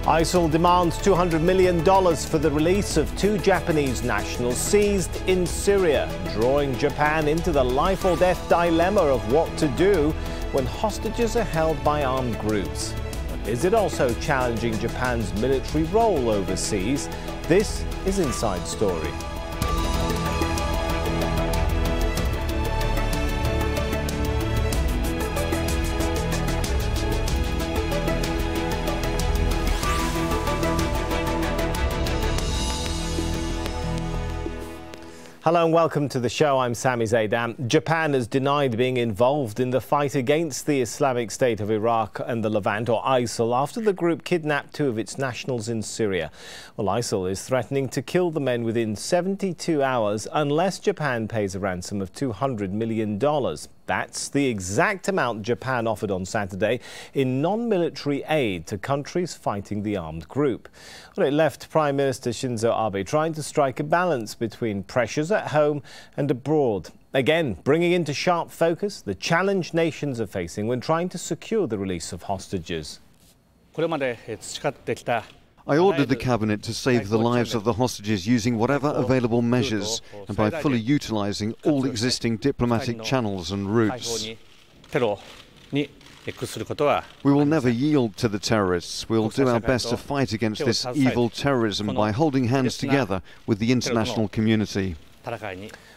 ISIL demands $200 million for the release of 2 Japanese nationals seized in Syria, drawing Japan into the life-or-death dilemma of what to do when hostages are held by armed groups. But is it also challenging Japan's military role overseas? This is Inside Story. Hello and welcome to the show. I'm Sami ZeidanGuests. Japan has denied being involved in the fight against the Islamic State of Iraq and the Levant, or ISIL, after the group kidnapped 2 of its nationals in Syria. Well, ISIL is threatening to kill the men within 72 hours unless Japan pays a ransom of $200 million. That's the exact amount Japan offered on Saturday in non-military aid to countries fighting the armed group. Well, it left Prime Minister Shinzo Abe trying to strike a balance between pressures at home and abroad. Again, bringing into sharp focus the challenge nations are facing when trying to secure the release of hostages. I ordered the cabinet to save the lives of the hostages using whatever available measures and by fully utilising all existing diplomatic channels and routes. We will never yield to the terrorists. We will do our best to fight against this evil terrorism by holding hands together with the international community.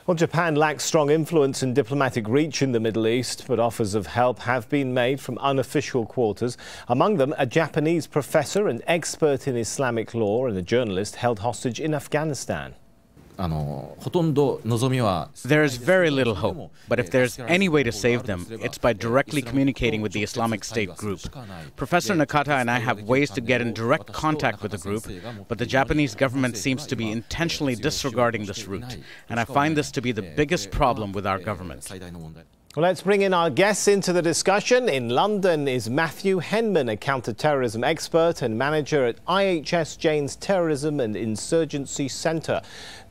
Well, Japan lacks strong influence and diplomatic reach in the Middle East, but offers of help have been made from unofficial quarters. Among them, a Japanese professor, an expert in Islamic law, and a journalist held hostage in Afghanistan. There is very little hope, but if there's any way to save them, it's by directly communicating with the Islamic State group. Professor Nakata and I have ways to get in direct contact with the group, but the Japanese government seems to be intentionally disregarding this route, and I find this to be the biggest problem with our government. Well, let's bring in our guests into the discussion. In London is Matthew Henman, a counter-terrorism expert and manager at IHS Jane's Terrorism and Insurgency Centre.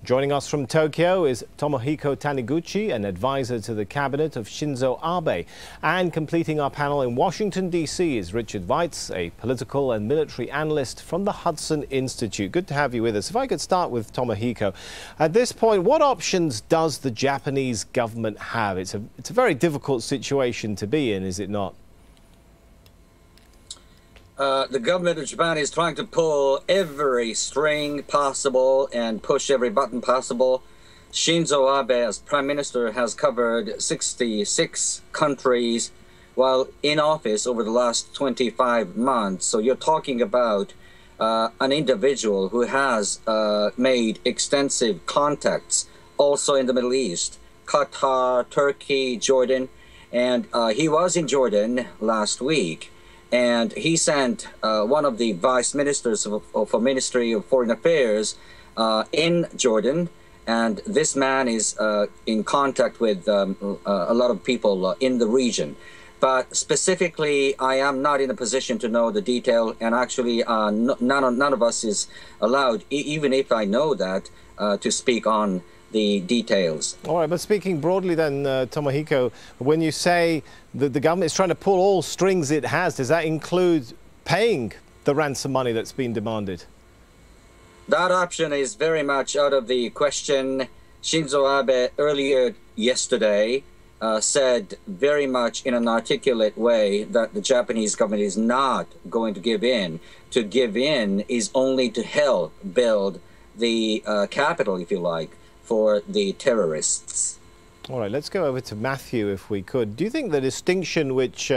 Joining us from Tokyo is Tomohiko Taniguchi, an advisor to the cabinet of Shinzo Abe. And completing our panel in Washington, D.C. is Richard Weitz, a political and military analyst from the Hudson Institute. Good to have you with us. If I could start with Tomohiko. At this point, what options does the Japanese government have? It's a very difficult situation to be in, is it not? The government of Japan is trying to pull every string possible and push every button possible. Shinzo Abe, as prime minister, has covered 66 countries while in office over the last 25 months. So you're talking about an individual who has made extensive contacts also in the Middle East, Qatar, Turkey, Jordan, and he was in Jordan last week. And he sent one of the vice ministers of Ministry of Foreign Affairs in Jordan. And this man is in contact with a lot of people in the region. But specifically, I am not in a position to know the detail. And actually, none of us is allowed, even if I know that, to speak on the details. All right, but speaking broadly then, Tomohiko, when you say that the government is trying to pull all strings it has, does that include paying the ransom money that's been demanded? That option is very much out of the question. Shinzo Abe earlier yesterday said very much in an articulate way that the Japanese government is not going to give in. To give in is only to help build the capital, if you like, for the terrorists. All right, let's go over to Matthew, if we could. Do you think the distinction which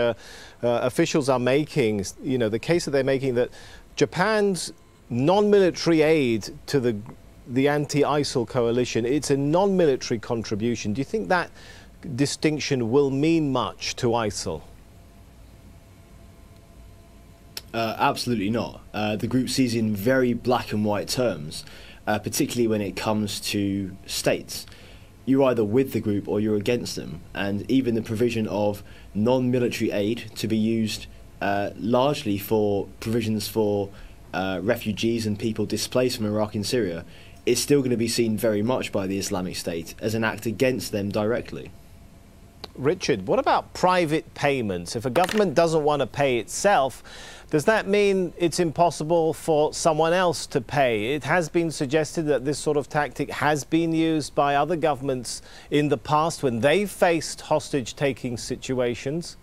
officials are making, you know, the case that they're making that Japan's non-military aid to the anti-ISIL coalition, it's a non-military contribution. Do you think that distinction will mean much to ISIL? Absolutely not. The group sees in very black and white terms, particularly when it comes to states. You're either with the group or you're against them, and even the provision of non-military aid to be used largely for provisions for refugees and people displaced from Iraq and Syria is still going to be seen very much by the Islamic State as an act against them directly. Richard, what about private payments? If a government doesn't want to pay itself, Does that mean it's impossible for someone else to pay? It has been suggested that this sort of tactic has been used by other governments in the past when they've faced hostage-taking situations.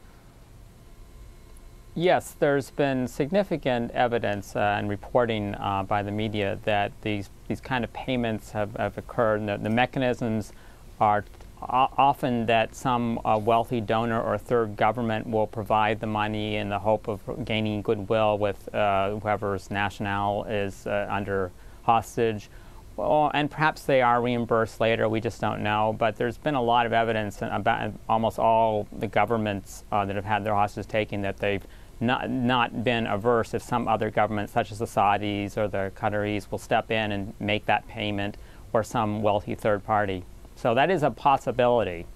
Yes, there's been significant evidence and reporting by the media that these kind of payments have occurred. And the mechanisms are often that some wealthy donor or third government will provide the money in the hope of gaining goodwill with whoever's national is under hostage. Well, and perhaps they are reimbursed later, we just don't know. But there's been a lot of evidence about almost all the governments that have had their hostages taken that they've not been averse if some other government, such as the Saudis or the Qataris, will step in and make that payment, or some wealthy third party. So that is a possibility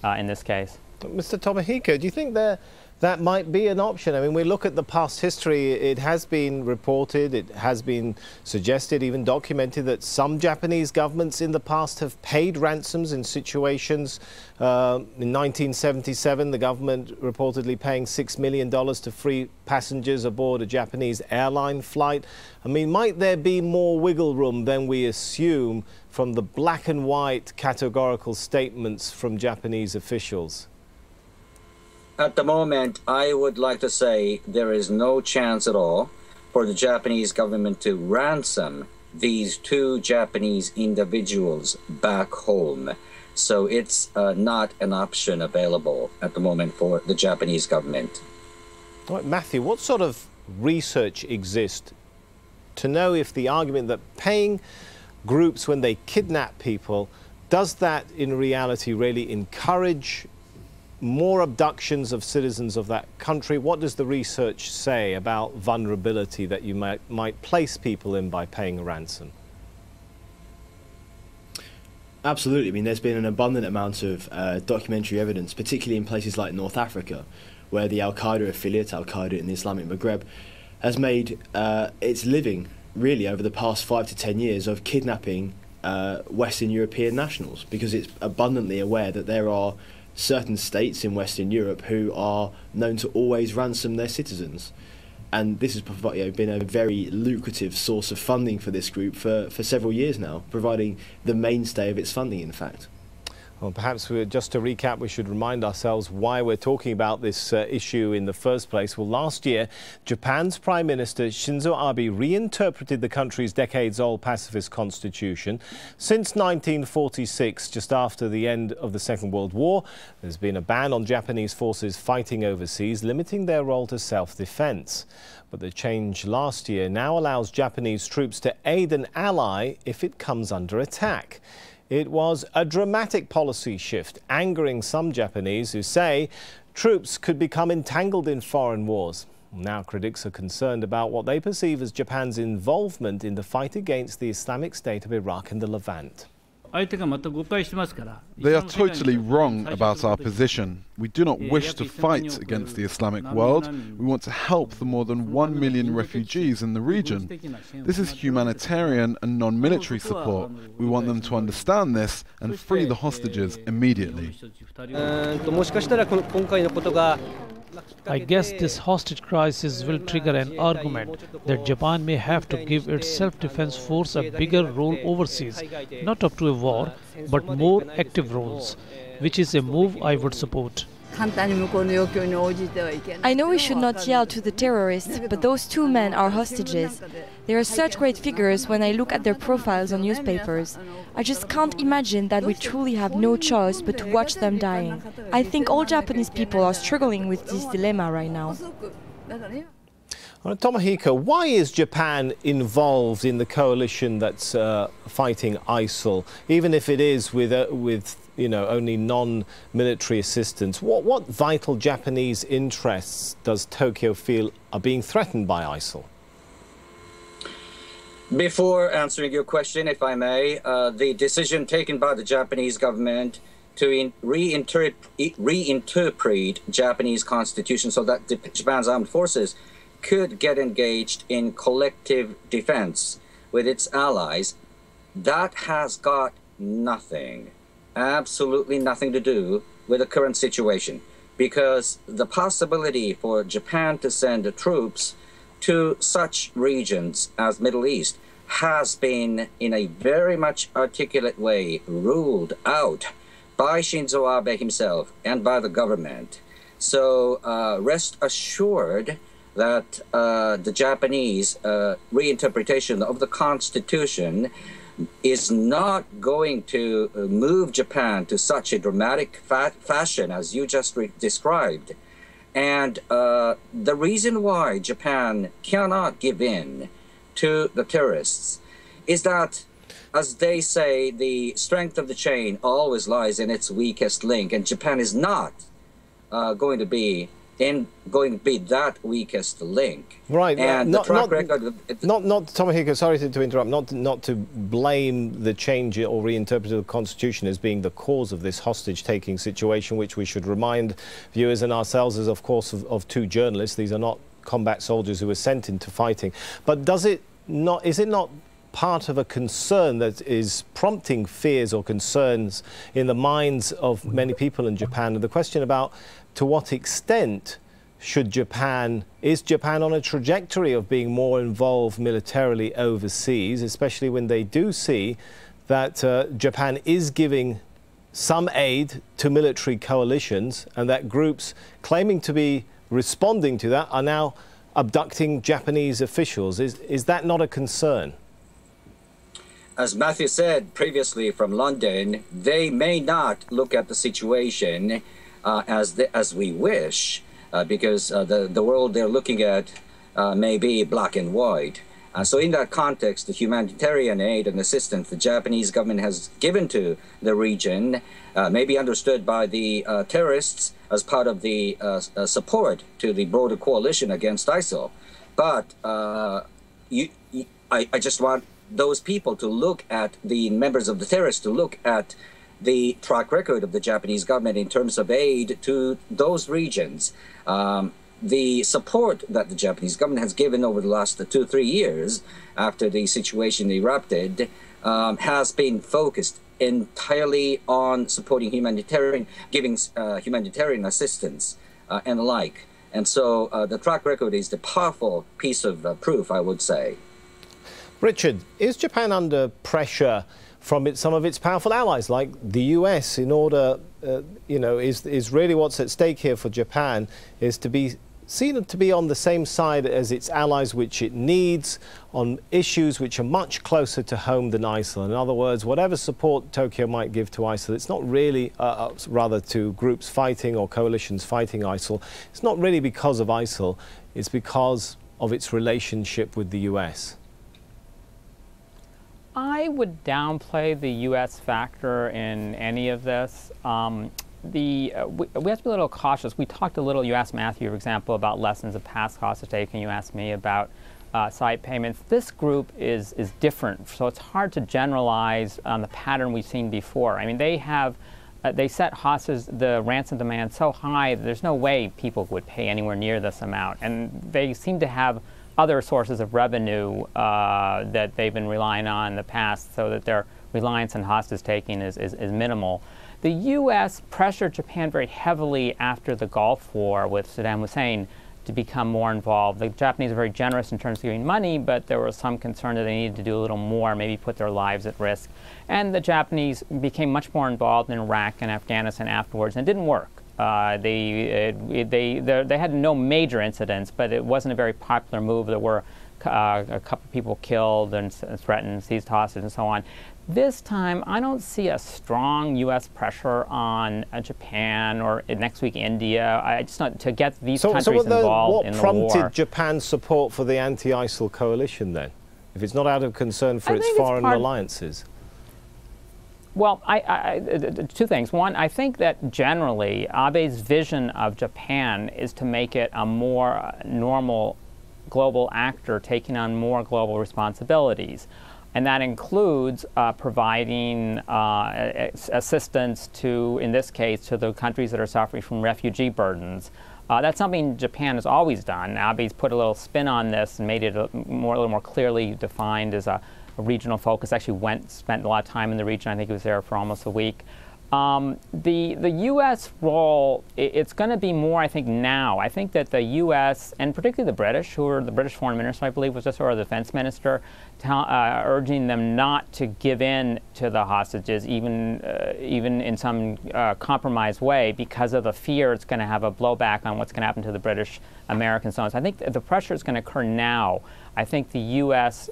in this case. Mr. Tomohiko, do you think that might be an option? I mean, we look at the past history, it has been reported, it has been suggested, even documented, that some Japanese governments in the past have paid ransoms in situations. In 1977, the government reportedly paying $6 million to free passengers aboard a Japanese airline flight. I mean, might there be more wiggle room than we assume from the black and white categorical statements from Japanese officials? At the moment, I would like to say there is no chance at all for the Japanese government to ransom these two Japanese individuals back home. So it's not an option available at the moment for the Japanese government. All right, Matthew, what sort of research exists to know if the argument that paying groups when they kidnap people, does that in reality really encourage more abductions of citizens of that country? What does the research say about vulnerability that you might place people in by paying a ransom? Absolutely. I mean, there's been an abundant amount of documentary evidence, particularly in places like North Africa, where the Al-Qaeda affiliate, Al-Qaeda in the Islamic Maghreb, has made its living, really, over the past 5 to 10 years of kidnapping Western European nationals, because it's abundantly aware that there are certain states in Western Europe who are known to always ransom their citizens. And this has been a very lucrative source of funding for this group for several years now, providing the mainstay of its funding, in fact. Well, perhaps just to recap, we should remind ourselves why we're talking about this issue in the first place. Well, last year, Japan's Prime Minister Shinzo Abe reinterpreted the country's decades-old pacifist constitution. Since 1946, just after the end of the Second World War, there's been a ban on Japanese forces fighting overseas, limiting their role to self-defense. But the change last year now allows Japanese troops to aid an ally if it comes under attack. It was a dramatic policy shift, angering some Japanese who say troops could become entangled in foreign wars. Now critics are concerned about what they perceive as Japan's involvement in the fight against the Islamic State of Iraq and the Levant. They are totally wrong about our position. We do not wish to fight against the Islamic world. We want to help the more than 1 million refugees in the region. This is humanitarian and non-military support. We want them to understand this and free the hostages immediately. I guess this hostage crisis will trigger an argument that Japan may have to give its self-defense force a bigger role overseas, not up to a war, but more active roles, which is a move I would support. I know we should not yell to the terrorists, but those two men are hostages. They are such great figures when I look at their profiles on newspapers. I just can't imagine that we truly have no choice but to watch them dying. I think all Japanese people are struggling with this dilemma right now. Tomohiko, why is Japan involved in the coalition that's fighting ISIL, even if it is with only non-military assistance? What vital Japanese interests does Tokyo feel are being threatened by ISIL? Before answering your question, if I may, the decision taken by the Japanese government to reinterpret Japanese constitution so that Japan's armed forces could get engaged in collective defense with its allies, that has got nothing, absolutely nothing to do with the current situation, because the possibility for Japan to send the troops to such regions as Middle East has been in a very much articulate way ruled out by Shinzo Abe himself and by the government. So rest assured that the Japanese reinterpretation of the Constitution is not going to move Japan to such a dramatic fashion as you just described. And the reason why Japan cannot give in to the terrorists is that, as they say, the strength of the chain always lies in its weakest link, and Japan is not going to be that weakest link. Right. And the track record. Not Tomohiko, sorry to interrupt. Not to blame the change or reinterpret of the Constitution as being the cause of this hostage-taking situation, which we should remind viewers and ourselves is, of course, of two journalists. These are not combat soldiers who were sent into fighting. But is it not part of a concern that is prompting fears or concerns in the minds of many people in Japan? And the question about to what extent is Japan on a trajectory of being more involved militarily overseas, especially when they do see that Japan is giving some aid to military coalitions and that groups claiming to be responding to that are now abducting Japanese officials? Is that not a concern? As Matthew said previously from London, they may not look at the situation as we wish, because the world they're looking at may be black and white. So in that context, the humanitarian aid and assistance the Japanese government has given to the region may be understood by the terrorists as part of the support to the broader coalition against ISIL. But I just want those people to look at the members of the terrorists to look at the track record of the Japanese government in terms of aid to those regions. The support that the Japanese government has given over the last 2-3 years after the situation erupted has been focused entirely on supporting giving humanitarian assistance and the like. And so the track record is the powerful piece of proof, I would say. Richard, is Japan under pressure from some of its powerful allies, like the US, in order, is really what's at stake here for Japan is to be seen to be on the same side as its allies, which it needs on issues which are much closer to home than ISIL. In other words, whatever support Tokyo might give to ISIL, it's not really, rather to groups fighting or coalitions fighting ISIL, it's not really because of ISIL, it's because of its relationship with the US. I would downplay the U.S. factor in any of this. We have to be a little cautious. We talked a little, you asked Matthew, for example, about lessons of past hostage taking. You asked me about side payments. This group is different, so it's hard to generalize on the pattern we've seen before. I mean, they set hostage, the ransom demand so high that there's no way people would pay anywhere near this amount. And they seem to have other sources of revenue that they've been relying on in the past, so that their reliance on hostage taking is minimal. The U.S. pressured Japan very heavily after the Gulf War with Saddam Hussein to become more involved. The Japanese are very generous in terms of giving money, but there was some concern that they needed to do a little more, maybe put their lives at risk. And the Japanese became much more involved in Iraq and Afghanistan afterwards, and it didn't work. They had no major incidents, but it wasn't a very popular move. There were a couple of people killed and threatened, seized hostage, and so on. This time, I don't see a strong U.S. pressure on Japan or next week India. I just not to get these countries involved in the war. What prompted Japan's support for the anti-ISIL coalition then, if it's not out of concern for its foreign alliances? Well, two things. One, I think that generally Abe's vision of Japan is to make it a more normal global actor taking on more global responsibilities. And that includes providing assistance to, in this case, to the countries that are suffering from refugee burdens. That's something Japan has always done. Abe's put a little spin on this and made it a little more clearly defined as a regional focus. Actually spent a lot of time in the region. I think he was there for almost a week. The U.S. role, it's going to be more, I think, now. I think that the U.S., and particularly the British, who are the British foreign minister, I believe, was just, or the defense minister, urging them not to give in to the hostages, even in some compromised way, because of the fear it's going to have a blowback on what's going to happen to the British Americans. So I think the pressure is going to occur now. I think the U.S.,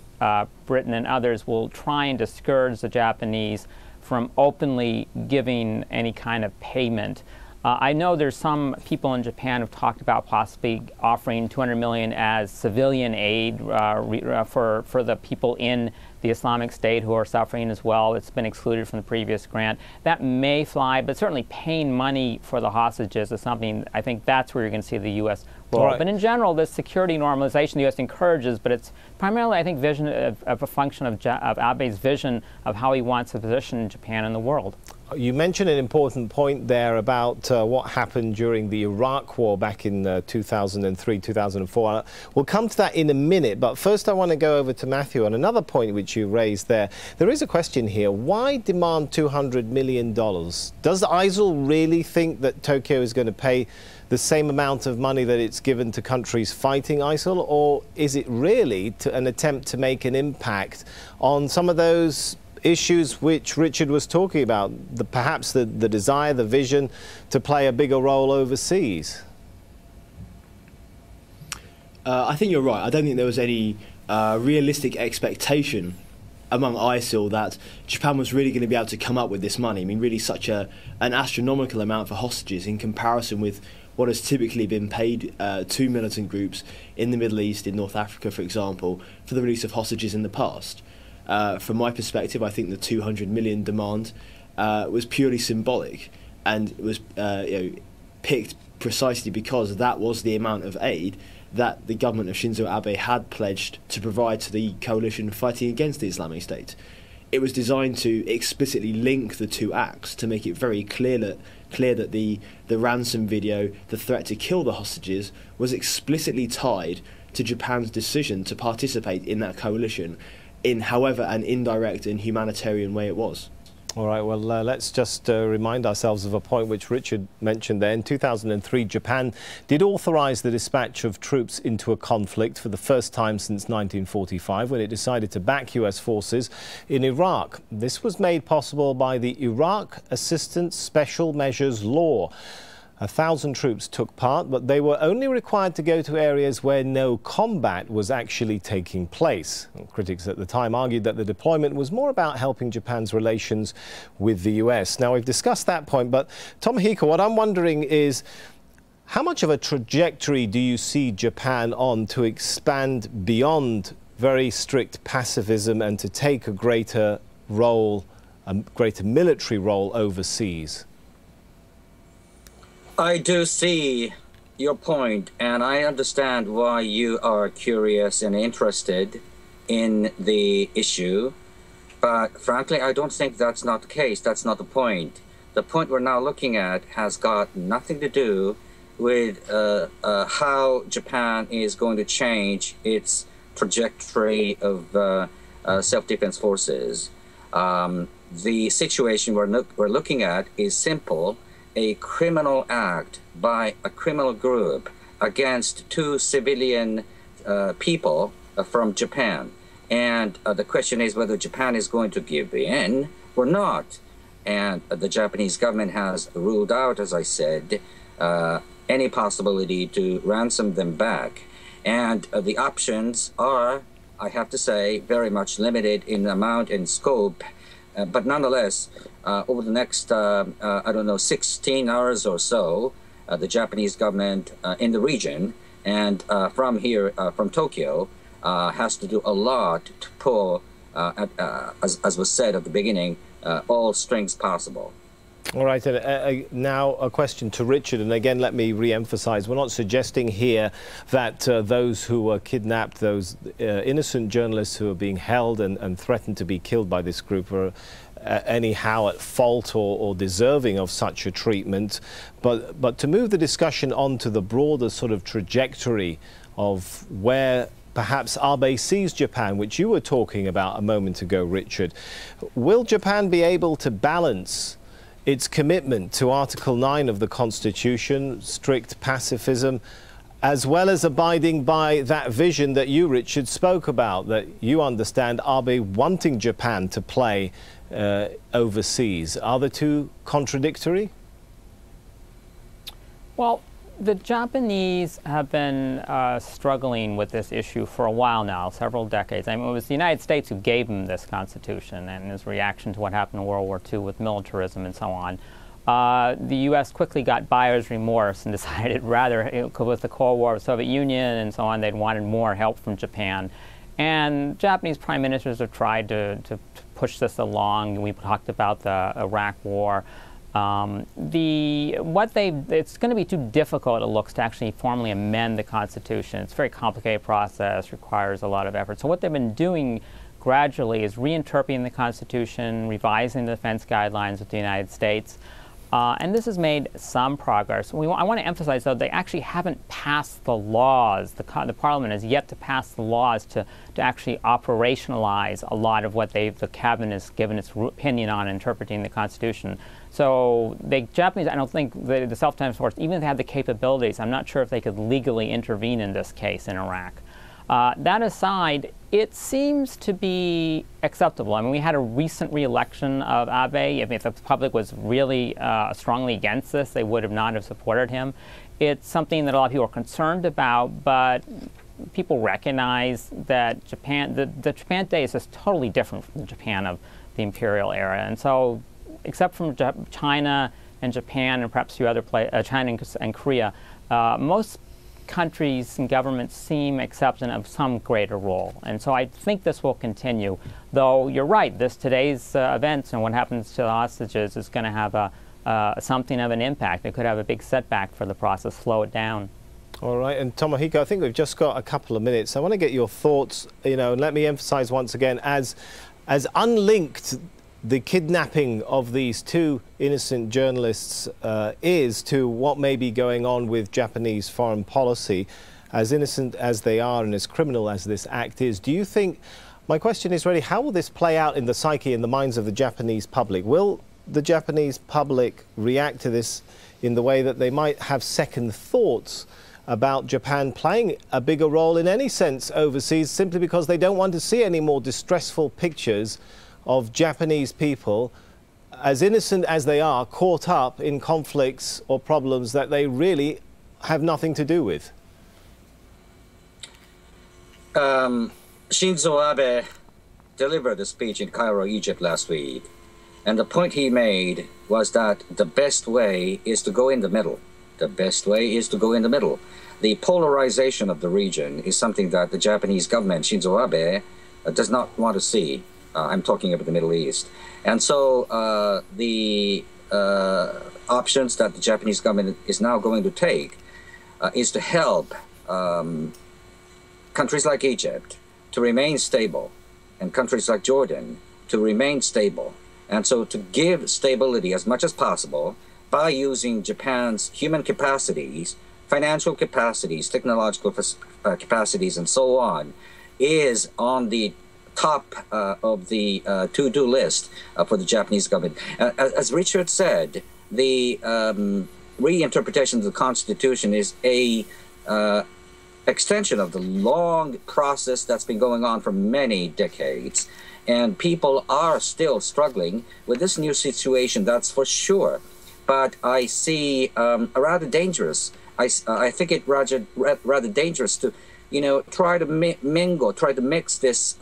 Britain, and others will try and discourage the Japanese from openly giving any kind of payment. I know there's some people in Japan who've talked about possibly offering $200 million as civilian aid for the people in the Islamic State who are suffering as well. It's been excluded from the previous grant. That may fly, but certainly paying money for the hostages is something, I think that's where you're going to see the U.S. role. Right. But in general, this security normalization the U.S. encourages, but it's primarily, I think, vision of a function of Abe's vision of how he wants to position Japan in the world. You mentioned an important point there about what happened during the Iraq War back in 2003, 2004. We'll come to that in a minute, but first I want to go over to Matthew on another point which you raised there. There is a question here. Why demand $200 million? Does ISIL really think that Tokyo is going to pay the same amount of money that it's given to countries fighting ISIL, or is it really an attempt to make an impact on some of those issues which Richard was talking about, perhaps the desire, the vision to play a bigger role overseas? I think you're right. I don't think there was any realistic expectation among ISIL that Japan was really going to be able to come up with this money. I mean, really such an astronomical amount for hostages in comparison with what has typically been paid to militant groups in the Middle East, in North Africa, for example, for the release of hostages in the past. From my perspective, I think the 200 million demand was purely symbolic, and it was picked precisely because that was the amount of aid that the government of Shinzo Abe had pledged to provide to the coalition fighting against the Islamic State. It was designed to explicitly link the two acts to make it very clear that the ransom video, the threat to kill the hostages, was explicitly tied to Japan's decision to participate in that coalition, in however an indirect and humanitarian way it was. All right, well, let's just remind ourselves of a point which Richard mentioned there. In 2003, Japan did authorize the dispatch of troops into a conflict for the first time since 1945, when it decided to back U.S. forces in Iraq. This was made possible by the Iraq Assistance Special Measures Law. 1,000 troops took part, but they were only required to go to areas where no combat was actually taking place. Critics at the time argued that the deployment was more about helping Japan's relations with the US. Now, we've discussed that point, but Tomohiko, what I'm wondering is, how much of a trajectory do you see Japan on to expand beyond very strict pacifism and to take a greater role, a greater military role overseas? I do see your point, and I understand why you are curious and interested in the issue, but frankly, I don't think that's not the case. That's not the point. The point we're now looking at has got nothing to do with how Japan is going to change its trajectory of self-defense forces. The situation we're looking at is simple. A criminal act by a criminal group against two civilian people from Japan. And the question is whether Japan is going to give in or not. And the Japanese government has ruled out, as I said, any possibility to ransom them back. And the options are, I have to say, very much limited in amount and scope. But nonetheless, over the next, 16 hours or so, the Japanese government in the region and from here, from Tokyo, has to do a lot to pull, as was said at the beginning, all strings possible. All right, now a question to Richard, and again, let me re-emphasize, we're not suggesting here that those who were kidnapped, those innocent journalists who are being held and threatened to be killed by this group are anyhow at fault or deserving of such a treatment, but to move the discussion on to the broader sort of trajectory of where perhaps Abe sees Japan, which you were talking about a moment ago, Richard. Will Japan be able to balance its commitment to Article 9 of the Constitution, strict pacifism, as well as abiding by that vision that you, Richard, spoke about, that you understand Abe wanting Japan to play overseas. Are the two contradictory? Well, the Japanese have been struggling with this issue for a while now, several decades. I mean, it was the United States who gave them this constitution, and his reaction to what happened in World War II with militarism and so on. The U.S. quickly got buyer's remorse and decided with the Cold War with the Soviet Union and so on, they'd wanted more help from Japan. And Japanese prime ministers have tried to push this along. We talked about the Iraq War. It's going to be too difficult, it looks, to actually formally amend the Constitution. It's a very complicated process, requires a lot of effort. So what they've been doing gradually is reinterpreting the Constitution, revising the defense guidelines with the United States. And this has made some progress. I want to emphasize, though, they actually haven't passed the laws. The Parliament has yet to pass the laws to actually operationalize a lot of what the Cabinet has given its opinion on interpreting the Constitution. So the Japanese, I don't think the self-defense force, even if they had the capabilities, I'm not sure if they could legally intervene in this case in Iraq. That aside, it seems to be acceptable. I mean, we had a recent re-election of Abe. If the public was really strongly against this, they would not have supported him. It's something that a lot of people are concerned about, but people recognize that Japan, the Japan today is just totally different from the Japan of the imperial era. And so, except from China and Japan and perhaps a few other places, China and Korea, most countries and governments seem accepting of some greater role. And so I think this will continue. Though you're right, today's events and what happens to the hostages is going to have something of an impact. It could have a big setback for the process, slow it down. All right, and Tomohiko, I think we've just got a couple of minutes. I want to get your thoughts, and let me emphasize once again, as unlinked the kidnapping of these two innocent journalists is to what may be going on with Japanese foreign policy, as innocent as they are and as criminal as this act is. Do you think, my question is really, how will this play out in the psyche and the minds of the Japanese public? Will the Japanese public react to this in the way that they might have second thoughts about Japan playing a bigger role in any sense overseas, simply because they don't want to see any more distressful pictures of Japanese people, as innocent as they are, caught up in conflicts or problems that they really have nothing to do with? Shinzo Abe delivered a speech in Cairo, Egypt last week, and the point he made was that the best way is to go in the middle. The best way is to go in the middle. The polarization of the region is something that the Japanese government, Shinzo Abe, does not want to see. I'm talking about the Middle East. And so the options that the Japanese government is now going to take is to help countries like Egypt to remain stable and countries like Jordan to remain stable. And so to give stability as much as possible by using Japan's human capacities, financial capacities, technological capacities, and so on, is on the top of the to-do list for the Japanese government. As Richard said, the reinterpretation of the Constitution is a extension of the long process that's been going on for many decades. And people are still struggling with this new situation, that's for sure. But I see a rather dangerous, I think it rather dangerous to try to try to mix this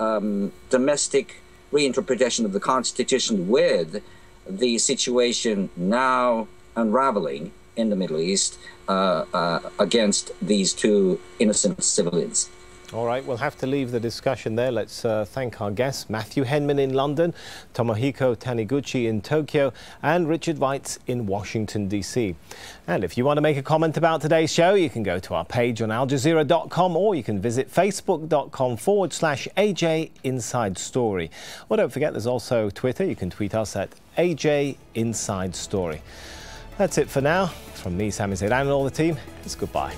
domestic reinterpretation of the Constitution with the situation now unraveling in the Middle East against these two innocent civilians. All right, we'll have to leave the discussion there. Let's thank our guests, Matthew Henman in London, Tomohiko Taniguchi in Tokyo, and Richard Weitz in Washington, D.C. And if you want to make a comment about today's show, you can go to our page on aljazeera.com, or you can visit facebook.com/AJ Inside Story. Well, don't forget, there's also Twitter. You can tweet us at AJ Inside Story. That's it for now. From me, Sami Zeidan, and all the team, it's goodbye.